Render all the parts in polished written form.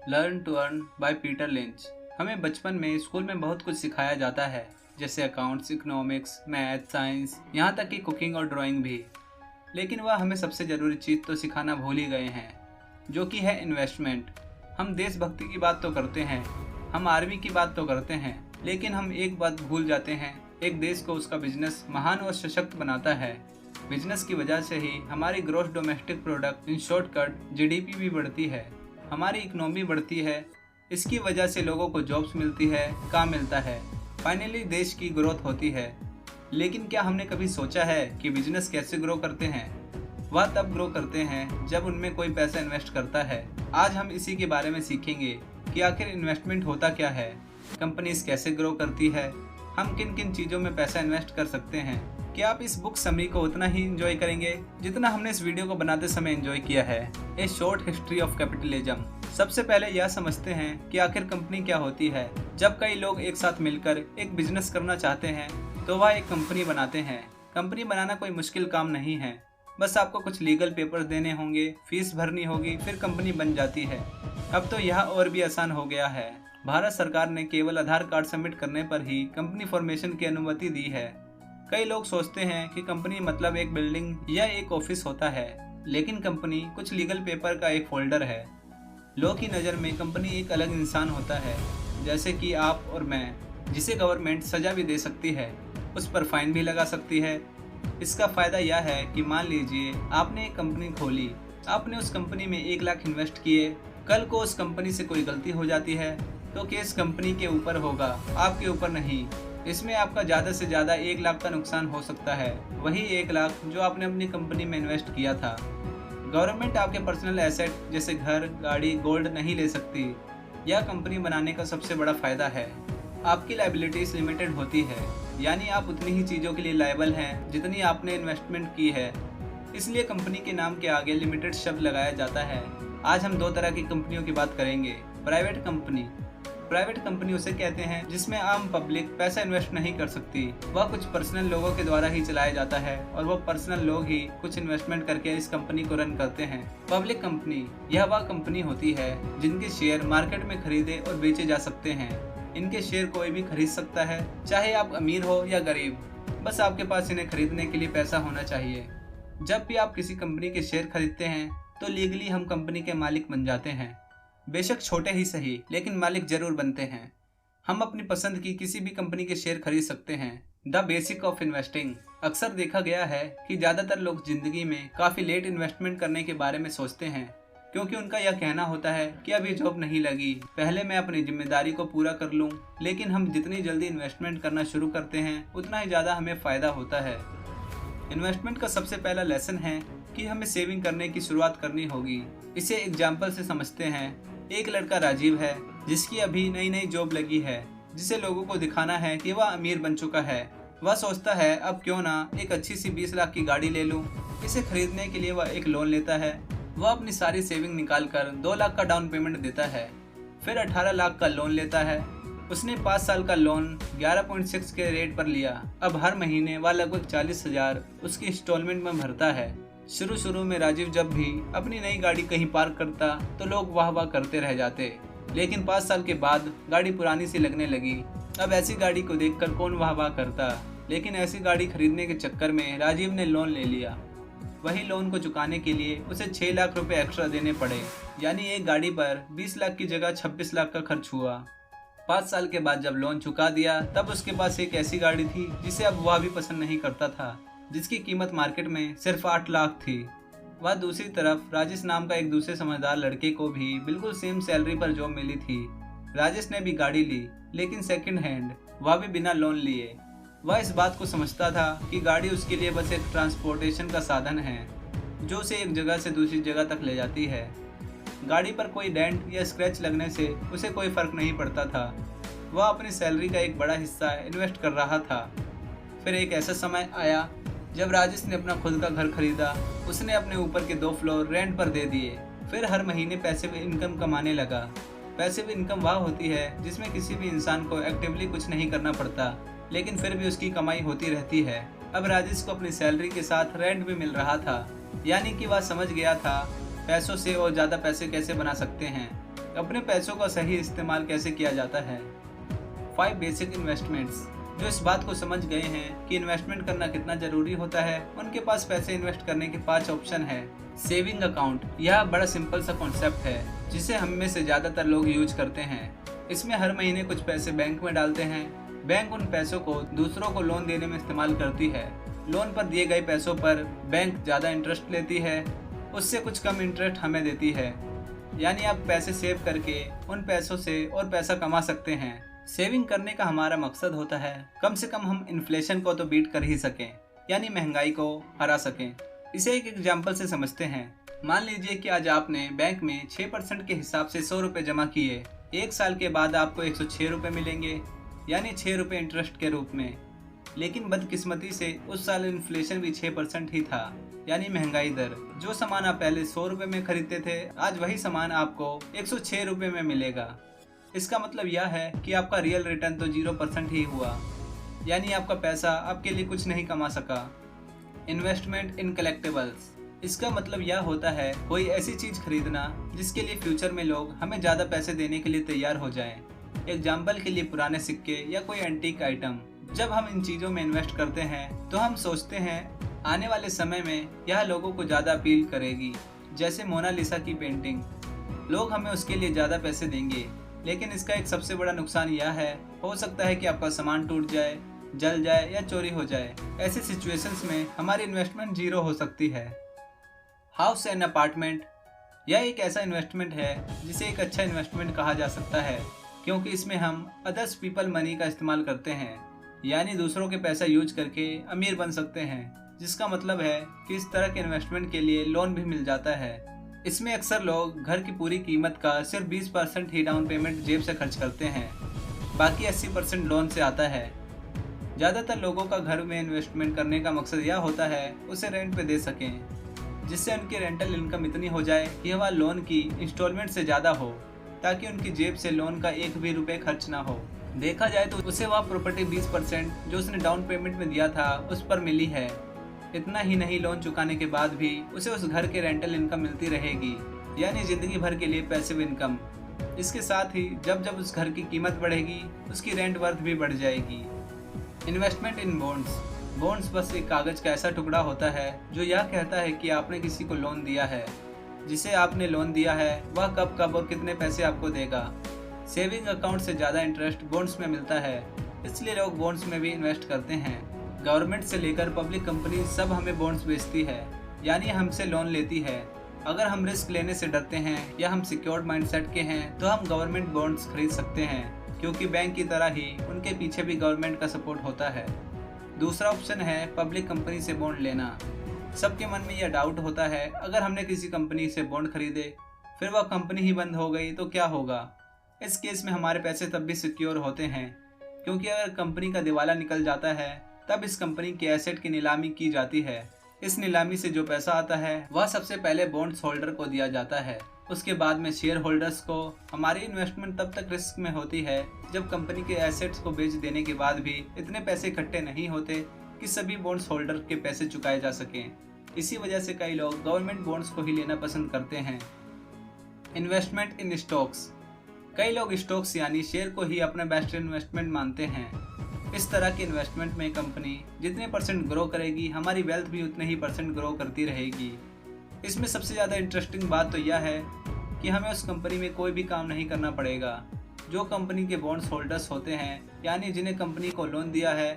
Learn to earn by Peter Lynch. हमें बचपन में स्कूल में बहुत कुछ सिखाया जाता है, जैसे अकाउंट्स, इकोनॉमिक्स, मैथ, साइंस, यहाँ तक कि कुकिंग और ड्राइंग भी। लेकिन वह हमें सबसे ज़रूरी चीज़ तो सिखाना भूल ही गए हैं, जो कि है इन्वेस्टमेंट। हम देशभक्ति की बात तो करते हैं, हम आर्मी की बात तो करते हैं, लेकिन हम एक बात भूल जाते हैं, एक देश को उसका बिजनेस महान और सशक्त बनाता है। बिजनेस की वजह से ही हमारी ग्रॉस डोमेस्टिक प्रोडक्ट, इन शॉर्टकट जीडीपी भी बढ़ती है, हमारी इकोनॉमी बढ़ती है। इसकी वजह से लोगों को जॉब्स मिलती है, काम मिलता है, फाइनली देश की ग्रोथ होती है। लेकिन क्या हमने कभी सोचा है कि बिजनेस कैसे ग्रो करते हैं? वह तब ग्रो करते हैं जब उनमें कोई पैसा इन्वेस्ट करता है। आज हम इसी के बारे में सीखेंगे कि आखिर इन्वेस्टमेंट होता क्या है, कंपनीज कैसे ग्रो करती है, हम किन किन चीज़ों में पैसा इन्वेस्ट कर सकते हैं। क्या आप इस बुक समरी को उतना ही एंजॉय करेंगे जितना हमने इस वीडियो को बनाते समय एंजॉय किया है? ए शॉर्ट हिस्ट्री ऑफ कैपिटलिज्म। सबसे पहले यह समझते हैं कि आखिर कंपनी क्या होती है। जब कई लोग एक साथ मिलकर एक बिजनेस करना चाहते हैं तो वह एक कंपनी बनाते हैं। कंपनी बनाना कोई मुश्किल काम नहीं है, बस आपको कुछ लीगल पेपर देने होंगे, फीस भरनी होगी, फिर कंपनी बन जाती है। अब तो यह और भी आसान हो गया है। भारत सरकार ने केवल आधार कार्ड सबमिट करने पर ही कंपनी फॉर्मेशन की अनुमति दी है। कई लोग सोचते हैं कि कंपनी मतलब एक बिल्डिंग या एक ऑफिस होता है, लेकिन कंपनी कुछ लीगल पेपर का एक फोल्डर है। लोग की नज़र में कंपनी एक अलग इंसान होता है, जैसे कि आप और मैं, जिसे गवर्नमेंट सजा भी दे सकती है, उस पर फाइन भी लगा सकती है। इसका फ़ायदा यह है कि मान लीजिए आपने एक कंपनी खोली, आपने उस कंपनी में 1 लाख इन्वेस्ट किए, कल को उस कंपनी से कोई गलती हो जाती है तो केस कंपनी के ऊपर होगा, आपके ऊपर नहीं। इसमें आपका ज़्यादा से ज़्यादा 1 लाख का नुकसान हो सकता है, वही 1 लाख जो आपने अपनी कंपनी में इन्वेस्ट किया था। गवर्नमेंट आपके पर्सनल एसेट जैसे घर, गाड़ी, गोल्ड नहीं ले सकती। यह कंपनी बनाने का सबसे बड़ा फ़ायदा है। आपकी लायबिलिटीज़ लिमिटेड होती है, यानी आप उतनी ही चीज़ों के लिए लायबल हैं जितनी आपने इन्वेस्टमेंट की है। इसलिए कंपनी के नाम के आगे लिमिटेड शब्द लगाया जाता है। आज हम 2 तरह की कंपनियों की बात करेंगे। Private company. प्राइवेट कंपनी उसे कहते हैं जिसमें आम पब्लिक पैसा इन्वेस्ट नहीं कर सकती। वह कुछ पर्सनल लोगों के द्वारा ही चलाया जाता है और वो पर्सनल लोग ही कुछ इन्वेस्टमेंट करके इस कंपनी को रन करते हैं। पब्लिक कंपनी, यह वह कंपनी होती है जिनके शेयर मार्केट में खरीदे और बेचे जा सकते हैं। इनके शेयर कोई भी खरीद सकता है, चाहे आप अमीर हो या गरीब, बस आपके पास इन्हें खरीदने के लिए पैसा होना चाहिए। जब भी आप किसी कंपनी के शेयर खरीदते हैं तो लीगली हम कंपनी के मालिक बन जाते हैं। बेशक छोटे ही सही, लेकिन मालिक जरूर बनते हैं। हम अपनी पसंद की किसी भी कंपनी के शेयर खरीद सकते हैं। The basic of investing. अक्सर देखा गया है कि ज़्यादातर लोग जिंदगी में काफ़ी लेट इन्वेस्टमेंट करने के बारे में सोचते हैं, क्योंकि उनका यह कहना होता है कि अभी जॉब नहीं लगी, पहले मैं अपनी जिम्मेदारी को पूरा कर लूं। लेकिन हम जितनी जल्दी इन्वेस्टमेंट करना शुरू करते हैं उतना ही ज़्यादा हमें फ़ायदा होता है। इन्वेस्टमेंट का सबसे पहला लेसन है कि हमें सेविंग करने की शुरुआत करनी होगी। इसे एग्जाम्पल से समझते हैं। एक लड़का राजीव है जिसकी अभी नई नई जॉब लगी है, जिसे लोगों को दिखाना है कि वह अमीर बन चुका है। वह सोचता है अब क्यों ना एक अच्छी सी 20 लाख की गाड़ी ले लूं। इसे खरीदने के लिए वह एक लोन लेता है। वह अपनी सारी सेविंग निकाल कर 2 लाख का डाउन पेमेंट देता है, फिर 18 लाख का लोन लेता है। उसने 5 साल का लोन 11.6 के रेट पर लिया। अब हर महीने वह लगभग 40,000 उसकी इंस्टॉलमेंट में भरता है। शुरू में राजीव जब भी अपनी नई गाड़ी कहीं पार्क करता तो लोग वाह वाह करते रह जाते, लेकिन 5 साल के बाद गाड़ी पुरानी सी लगने लगी। अब ऐसी गाड़ी को देखकर कौन वाह वाह करता, लेकिन ऐसी गाड़ी खरीदने के चक्कर में राजीव ने लोन ले लिया। वही लोन को चुकाने के लिए उसे 6 लाख रुपए एक्स्ट्रा देने पड़े, यानी एक गाड़ी पर 20 लाख की जगह 26 लाख का खर्च हुआ। 5 साल के बाद जब लोन चुका दिया तब उसके पास एक ऐसी गाड़ी थी जिसे अब वह भी पसंद नहीं करता था, जिसकी कीमत मार्केट में सिर्फ 8 लाख थी। वह दूसरी तरफ राजेश नाम का एक दूसरे समझदार लड़के को भी बिल्कुल सेम सैलरी पर जॉब मिली थी। राजेश ने भी गाड़ी ली, लेकिन सेकंड हैंड, वह भी बिना लोन लिए। वह इस बात को समझता था कि गाड़ी उसके लिए बस एक ट्रांसपोर्टेशन का साधन है जो उसे एक जगह से दूसरी जगह तक ले जाती है। गाड़ी पर कोई डेंट या स्क्रैच लगने से उसे कोई फर्क नहीं पड़ता था। वह अपनी सैलरी का एक बड़ा हिस्सा इन्वेस्ट कर रहा था। फिर एक ऐसा समय आया जब राजेश ने अपना खुद का घर खरीदा। उसने अपने ऊपर के 2 फ्लोर रेंट पर दे दिए, फिर हर महीने पैसिव इनकम कमाने लगा। पैसिव इनकम वह होती है जिसमें किसी भी इंसान को एक्टिवली कुछ नहीं करना पड़ता, लेकिन फिर भी उसकी कमाई होती रहती है। अब राजेश को अपनी सैलरी के साथ रेंट भी मिल रहा था, यानी कि वह समझ गया था पैसों से और ज़्यादा पैसे कैसे बना सकते हैं। अपने पैसों का सही इस्तेमाल कैसे किया जाता है। 5 बेसिक इन्वेस्टमेंट्स। जो इस बात को समझ गए हैं कि इन्वेस्टमेंट करना कितना जरूरी होता है, उनके पास पैसे इन्वेस्ट करने के 5 ऑप्शन है। सेविंग अकाउंट, यह बड़ा सिंपल सा कॉन्सेप्ट है जिसे हम में से ज्यादातर लोग यूज करते हैं। इसमें हर महीने कुछ पैसे बैंक में डालते हैं। बैंक उन पैसों को दूसरों को लोन देने में इस्तेमाल करती है। लोन पर दिए गए पैसों पर बैंक ज्यादा इंटरेस्ट लेती है, उससे कुछ कम इंटरेस्ट हमें देती है। यानी आप पैसे सेव करके उन पैसों से और पैसा कमा सकते हैं। सेविंग करने का हमारा मकसद होता है कम से कम हम इन्फ्लेशन को तो बीट कर ही सकें, यानी महंगाई को हरा सकें। इसे एक एग्जाम्पल से समझते हैं। मान लीजिए कि आज आपने बैंक में 6% के हिसाब से 100 रुपये जमा किए। 1 साल के बाद आपको 106 रुपये मिलेंगे, यानी 6 रुपये इंटरेस्ट के रूप में। लेकिन बदकिस्मती से उस साल इन्फ्लेशन भी 6% ही था, यानी महंगाई दर। जो सामान आप पहले 100 रुपये में खरीदते थे, आज वही सामान आपको 106 रुपये में मिलेगा। इसका मतलब यह है कि आपका रियल रिटर्न तो 0% ही हुआ, यानी आपका पैसा आपके लिए कुछ नहीं कमा सका। इन्वेस्टमेंट इन कलेक्टिबल्स, इसका मतलब यह होता है कोई ऐसी चीज खरीदना जिसके लिए फ्यूचर में लोग हमें ज्यादा पैसे देने के लिए तैयार हो जाएं। एग्जाम्पल के लिए पुराने सिक्के या कोई एंटीक आइटम। जब हम इन चीजों में इन्वेस्ट करते हैं तो हम सोचते हैं आने वाले समय में यह लोगों को ज्यादा अपील करेगी। जैसे मोनालिसा की पेंटिंग, लोग हमें उसके लिए ज्यादा पैसे देंगे। लेकिन इसका एक सबसे बड़ा नुकसान यह है, हो सकता है कि आपका सामान टूट जाए, जल जाए या चोरी हो जाए। ऐसी सिचुएशंस में हमारी इन्वेस्टमेंट 0 हो सकती है। हाउस एंड अपार्टमेंट, यह एक ऐसा इन्वेस्टमेंट है जिसे एक अच्छा इन्वेस्टमेंट कहा जा सकता है, क्योंकि इसमें हम अदर्स पीपल मनी का इस्तेमाल करते हैं, यानी दूसरों के पैसा यूज करके अमीर बन सकते हैं। जिसका मतलब है कि इस तरह के इन्वेस्टमेंट के लिए लोन भी मिल जाता है। इसमें अक्सर लोग घर की पूरी कीमत का सिर्फ 20% ही डाउन पेमेंट जेब से खर्च करते हैं, बाकी 80% लोन से आता है। ज़्यादातर लोगों का घर में इन्वेस्टमेंट करने का मकसद यह होता है उसे रेंट पे दे सकें, जिससे उनकी रेंटल इनकम इतनी हो जाए कि वह लोन की इंस्टॉलमेंट से ज़्यादा हो, ताकि उनकी जेब से लोन का 1 भी रुपये खर्च ना हो। देखा जाए तो उसे वह प्रॉपर्टी 20% जो उसने डाउन पेमेंट में दिया था उस पर मिली है। इतना ही नहीं, लोन चुकाने के बाद भी उसे उस घर के रेंटल इनकम मिलती रहेगी, यानी जिंदगी भर के लिए पैसिव इनकम। इसके साथ ही जब जब उस घर की कीमत बढ़ेगी उसकी रेंट वर्थ भी बढ़ जाएगी। इन्वेस्टमेंट इन बॉन्ड्स, बॉन्ड्स बस एक कागज का ऐसा टुकड़ा होता है जो यह कहता है कि आपने किसी को लोन दिया है। जिसे आपने लोन दिया है वह कब कब और कितने पैसे आपको देगा। सेविंग अकाउंट से ज़्यादा इंटरेस्ट बॉन्ड्स में मिलता है, इसलिए लोग बॉन्ड्स में भी इन्वेस्ट करते हैं। गवर्नमेंट से लेकर पब्लिक कंपनी सब हमें बॉन्ड्स बेचती है, यानी हमसे लोन लेती है। अगर हम रिस्क लेने से डरते हैं या हम सिक्योर्ड माइंडसेट के हैं तो हम गवर्नमेंट बॉन्ड्स खरीद सकते हैं, क्योंकि बैंक की तरह ही उनके पीछे भी गवर्नमेंट का सपोर्ट होता है। दूसरा ऑप्शन है पब्लिक कंपनी से बॉन्ड लेना। सबके मन में यह डाउट होता है, अगर हमने किसी कंपनी से बॉन्ड खरीदे फिर वह कंपनी ही बंद हो गई तो क्या होगा। इस केस में हमारे पैसे तब भी सिक्योर होते हैं, क्योंकि अगर कंपनी का दिवाला निकल जाता है तब इस कंपनी के एसेट की नीलामी की जाती है। इस नीलामी से जो पैसा आता है वह सबसे पहले बॉन्ड्स होल्डर को दिया जाता है, उसके बाद में शेयर होल्डर्स को। हमारी इन्वेस्टमेंट तब तक रिस्क में होती है जब कंपनी के एसेट्स को बेच देने के बाद भी इतने पैसे इकट्ठे नहीं होते कि सभी बॉन्ड्स होल्डर के पैसे चुकाए जा सकें। इसी वजह से कई लोग गवर्नमेंट बॉन्ड्स को ही लेना पसंद करते हैं। इन्वेस्टमेंट इन स्टॉक्स, कई लोग स्टॉक्स यानी शेयर को ही अपना बेस्ट इन्वेस्टमेंट मानते हैं। इस तरह की इन्वेस्टमेंट में कंपनी जितने % ग्रो करेगी हमारी वेल्थ भी उतने ही % ग्रो करती रहेगी। इसमें सबसे ज़्यादा इंटरेस्टिंग बात तो यह है कि हमें उस कंपनी में कोई भी काम नहीं करना पड़ेगा। जो कंपनी के बॉन्ड्स होल्डर्स होते हैं, यानी जिन्हें कंपनी को लोन दिया है,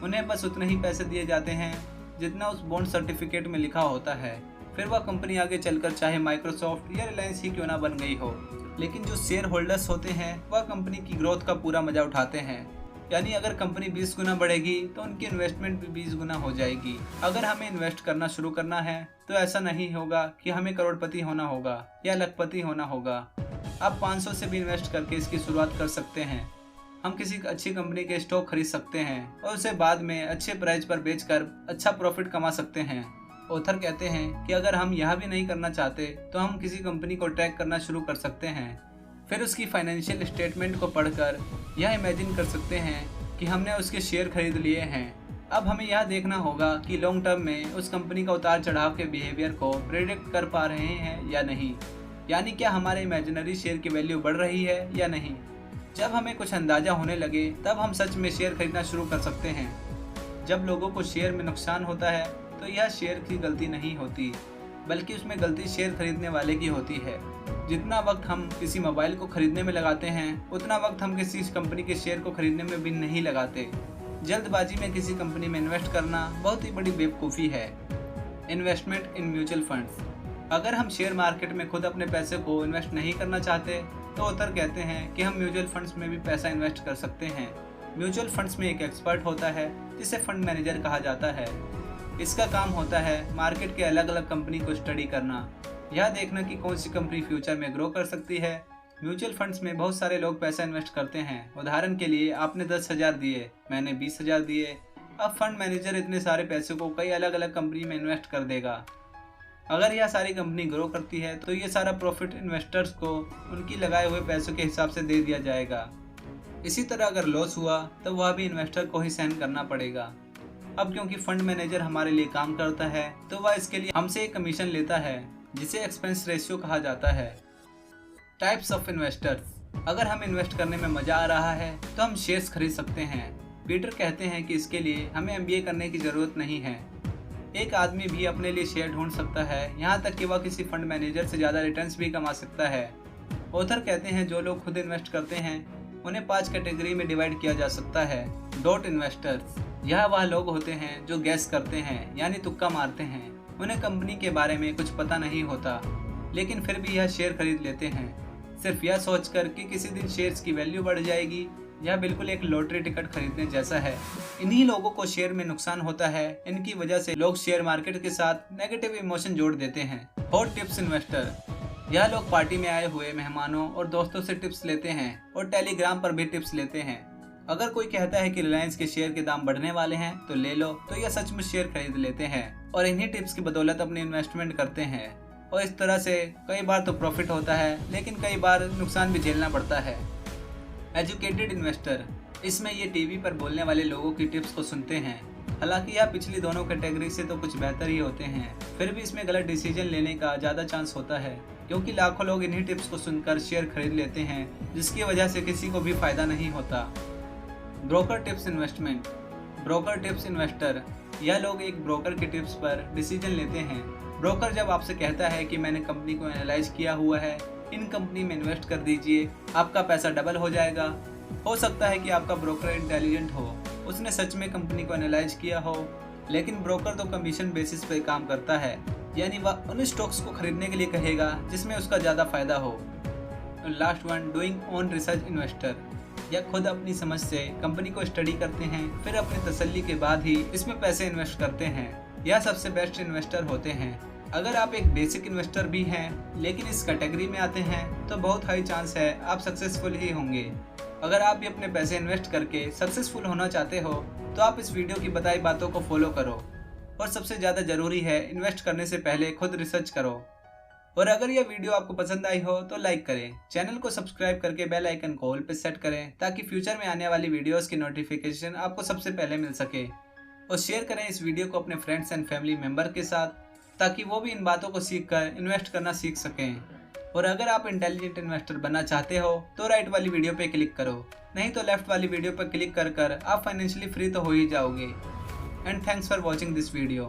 उन्हें बस उतने ही पैसे दिए जाते हैं जितना उस बॉन्ड सर्टिफिकेट में लिखा होता है। फिर वह कंपनी आगे चलकर चाहे माइक्रोसॉफ्ट या रिलायंस ही क्यों ना बन गई हो। लेकिन जो शेयर होल्डर्स होते हैं वह कंपनी की ग्रोथ का पूरा मजा उठाते हैं, यानी अगर कंपनी 20 गुना बढ़ेगी तो उनकी इन्वेस्टमेंट भी 20 गुना हो जाएगी। अगर हमें इन्वेस्ट करना शुरू करना है तो ऐसा नहीं होगा कि हमें करोड़पति होना होगा या लखपति होना होगा। आप 500 से भी इन्वेस्ट करके इसकी शुरुआत कर सकते हैं। हम किसी अच्छी कंपनी के स्टॉक खरीद सकते हैं और उसे बाद में अच्छे प्राइस पर बेचकर अच्छा प्रॉफिट कमा सकते हैं। ऑथर कहते हैं कि अगर हम यह भी नहीं करना चाहते तो हम किसी कंपनी को ट्रैक करना शुरू कर सकते हैं, फिर उसकी फाइनेंशियल स्टेटमेंट को पढ़कर यह इमेजिन कर सकते हैं कि हमने उसके शेयर खरीद लिए हैं। अब हमें यह देखना होगा कि लॉन्ग टर्म में उस कंपनी का उतार चढ़ाव के बिहेवियर को प्रेडिक्ट कर पा रहे हैं या नहीं। यानी क्या हमारे इमेजिनरी शेयर की वैल्यू बढ़ रही है या नहीं। जब हमें कुछ अंदाजा होने लगे तब हम सच में शेयर खरीदना शुरू कर सकते हैं। जब लोगों को शेयर में नुकसान होता है तो यह शेयर की गलती नहीं होती, बल्कि उसमें गलती शेयर खरीदने वाले की होती है। जितना वक्त हम किसी मोबाइल को खरीदने में लगाते हैं, उतना वक्त हम किसी कंपनी के शेयर को खरीदने में भी नहीं लगाते। जल्दबाजी में किसी कंपनी में इन्वेस्ट करना बहुत ही बड़ी बेवकूफ़ी है। Investment in mutual funds. अगर हम शेयर मार्केट में खुद अपने पैसे को इन्वेस्ट नहीं करना चाहते तो ऑथर कहते हैं कि हम म्यूचुअल फंड्स में भी पैसा इन्वेस्ट कर सकते हैं। म्यूचुअल फंड्स में एक एक्सपर्ट होता है जिसे फंड मैनेजर कहा जाता है। इसका काम होता है मार्केट के अलग अलग कंपनी को स्टडी करना, यह देखना कि कौन सी कंपनी फ्यूचर में ग्रो कर सकती है। म्यूचुअल फंड्स में बहुत सारे लोग पैसा इन्वेस्ट करते हैं। उदाहरण के लिए आपने 10,000 दिए, मैंने 20,000 दिए। अब फंड मैनेजर इतने सारे पैसे को कई अलग अलग कंपनी में इन्वेस्ट कर देगा। अगर यह सारी कंपनी ग्रो करती है तो ये सारा प्रॉफिट इन्वेस्टर्स को उनकी लगाए हुए पैसों के हिसाब से दे दिया जाएगा। इसी तरह अगर लॉस हुआ तो वह भी इन्वेस्टर को ही सहन करना पड़ेगा। अब क्योंकि फंड मैनेजर हमारे लिए काम करता है तो वह इसके लिए हमसे एक कमीशन लेता है जिसे एक्सपेंस रेशियो कहा जाता है। Types of investors. अगर हम इन्वेस्ट करने में मजा आ रहा है तो हम शेयर्स खरीद सकते हैं। पीटर कहते हैं कि इसके लिए हमें MBA करने की जरूरत नहीं है। एक आदमी भी अपने लिए शेयर ढूंढ सकता है, यहाँ तक कि वह किसी फंड मैनेजर से ज़्यादा रिटर्न्स भी कमा सकता है। ऑथर कहते हैं जो लोग खुद इन्वेस्ट करते हैं उन्हें 5 कैटेगरी में डिवाइड किया जा सकता है। Dot investors. यह वह लोग होते हैं जो गैस करते हैं, यानी तुक्का मारते हैं। उन्हें कंपनी के बारे में कुछ पता नहीं होता, लेकिन फिर भी यह शेयर खरीद लेते हैं, सिर्फ यह सोचकर कि किसी दिन शेयर्स की वैल्यू बढ़ जाएगी। यह बिल्कुल एक लॉटरी टिकट खरीदने जैसा है। इन्हीं लोगों को शेयर में नुकसान होता है। इनकी वजह से लोग शेयर मार्केट के साथ नेगेटिव इमोशन जोड़ देते हैं। Hot tips investor. यह लोग पार्टी में आए हुए मेहमानों और दोस्तों से टिप्स लेते हैं और टेलीग्राम पर भी टिप्स लेते हैं। अगर कोई कहता है कि रिलायंस के शेयर के दाम बढ़ने वाले हैं तो ले लो, तो यह सच में शेयर खरीद लेते हैं और इन्हीं टिप्स की बदौलत अपनी इन्वेस्टमेंट करते हैं। और इस तरह से कई बार तो प्रॉफिट होता है, लेकिन कई बार नुकसान भी झेलना पड़ता है। Educated investor. इसमें ये टीवी पर बोलने वाले लोगों की टिप्स को सुनते हैं। हालांकि यह पिछली दोनों कैटेगरी से तो कुछ बेहतर ही होते हैं, फिर भी इसमें गलत डिसीजन लेने का ज़्यादा चांस होता है, क्योंकि लाखों लोग इन्हीं टिप्स को सुनकर शेयर खरीद लेते हैं, जिसकी वजह से किसी को भी फायदा नहीं होता। Broker tips investment. Broker tips investor. यह लोग एक ब्रोकर के टिप्स पर डिसीजन लेते हैं। ब्रोकर जब आपसे कहता है कि मैंने कंपनी को एनालाइज किया हुआ है, इन कंपनी में इन्वेस्ट कर दीजिए, आपका पैसा डबल हो जाएगा। हो सकता है कि आपका ब्रोकर इंटेलिजेंट हो, उसने सच में कंपनी को एनालाइज किया हो, लेकिन ब्रोकर तो कमीशन बेसिस पे काम करता है, यानी वह उन स्टॉक्स को खरीदने के लिए कहेगा जिसमें उसका ज़्यादा फायदा हो। Last one, doing on research investor. या खुद अपनी समझ से कंपनी को स्टडी करते हैं, फिर अपनी तसल्ली के बाद ही इसमें पैसे इन्वेस्ट करते हैं। यह सबसे बेस्ट इन्वेस्टर होते हैं। अगर आप एक बेसिक इन्वेस्टर भी हैं लेकिन इस कैटेगरी में आते हैं तो बहुत हाई चांस है आप सक्सेसफुल ही होंगे। अगर आप भी अपने पैसे इन्वेस्ट करके सक्सेसफुल होना चाहते हो तो आप इस वीडियो की बताई बातों को फॉलो करो, और सबसे ज़्यादा ज़रूरी है इन्वेस्ट करने से पहले खुद रिसर्च करो। और अगर यह वीडियो आपको पसंद आई हो तो लाइक करें, चैनल को सब्सक्राइब करके बेल आइकन को ऑल पे सेट करें ताकि फ्यूचर में आने वाली वीडियोस की नोटिफिकेशन आपको सबसे पहले मिल सके। और शेयर करें इस वीडियो को अपने फ्रेंड्स एंड फैमिली मेम्बर के साथ, ताकि वो भी इन बातों को सीखकर इन्वेस्ट करना सीख सकें। और अगर आप इंटेलिजेंट इन्वेस्टर बनना चाहते हो तो राइट वाली वीडियो पे क्लिक करो, नहीं तो लेफ्ट वाली वीडियो पर क्लिक कर आप फाइनेंशियली फ्री तो हो ही जाओगे। And thanks for watching this video.